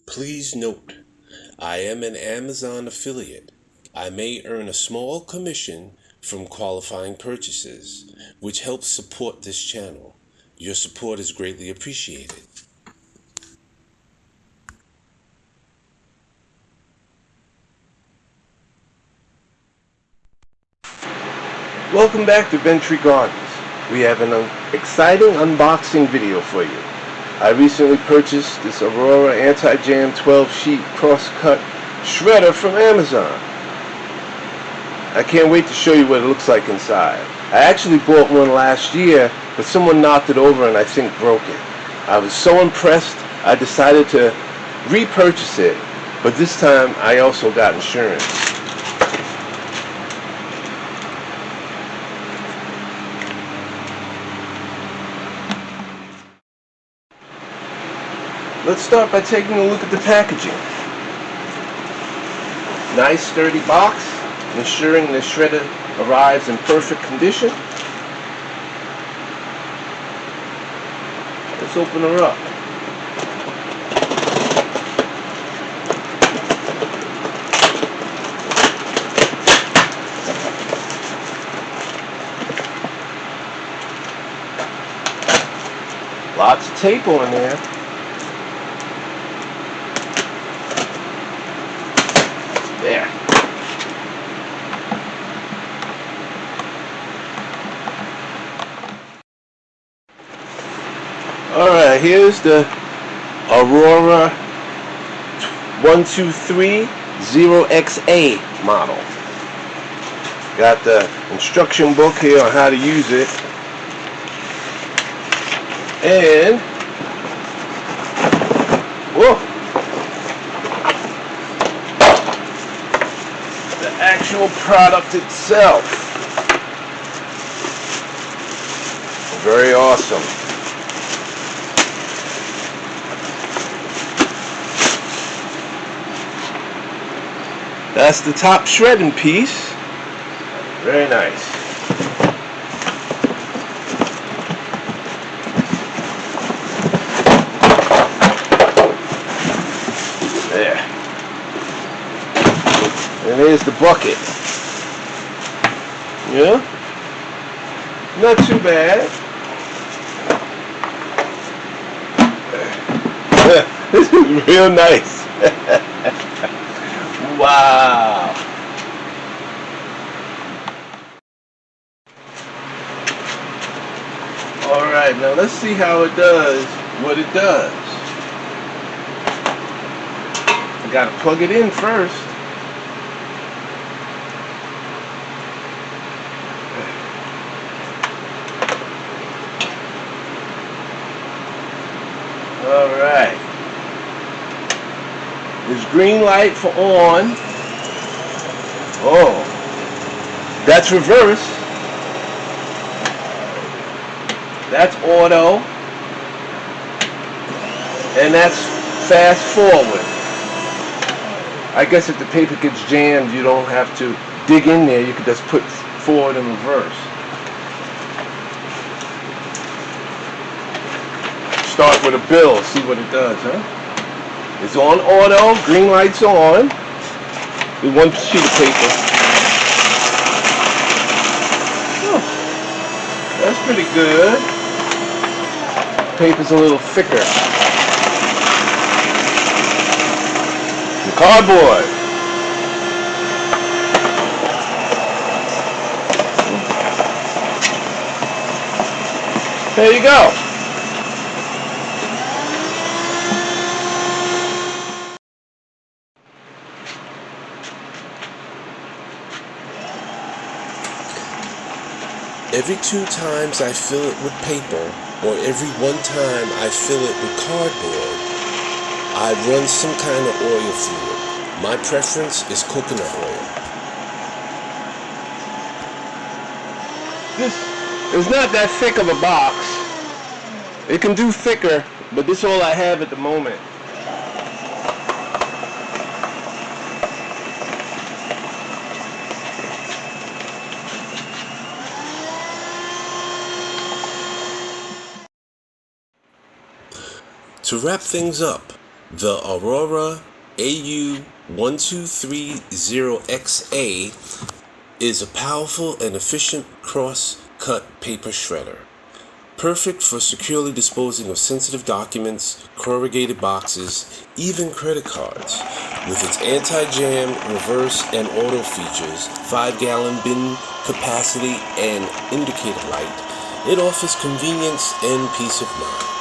Please note, I am an Amazon affiliate. I may earn a small commission from qualifying purchases, which helps support this channel. Your support is greatly appreciated. Welcome back to Bentry Gardens. We have an exciting unboxing video for you. I recently purchased this Aurora anti-jam 12-sheet cross-cut shredder from Amazon. I can't wait to show you what it looks like inside. I actually bought one last year, but someone knocked it over and I think broke it. I was so impressed, I decided to repurchase it, but this time I also got insurance. Let's start by taking a look at the packaging. Nice sturdy box, ensuring the shredder arrives in perfect condition. Let's open her up. Lots of tape on there. There. Alright, here's the Aurora 1230XA model. Got the instruction book here on how to use it. And whoa! Actual product itself. Very awesome. That's the top shredding piece. Very nice. There. And there's the bucket. Yeah? Not too bad. This is real nice. Wow. Alright, now let's see how it does what it does. I gotta plug it in first. Alright. There's green light for on. Oh. That's reverse. That's auto. And that's fast forward. I guess if the paper gets jammed, you don't have to dig in there. You can just put forward and reverse. Start with a bill, see what it does, huh? It's on auto, green light's on. With one sheet of paper. Oh, that's pretty good. Paper's a little thicker. The cardboard. There you go. Every 2 times I fill it with paper, or every 1 time I fill it with cardboard, I run some kind of oil through it. My preference is coconut oil. This is not that thick of a box. It can do thicker, but this is all I have at the moment. To wrap things up, The Aurora1230XA is a powerful and efficient cross-cut paper shredder. Perfect for securely disposing of sensitive documents, corrugated boxes, even credit cards. With its anti-jam, reverse, and auto features, 5-gallon bin capacity, and indicator light, it offers convenience and peace of mind.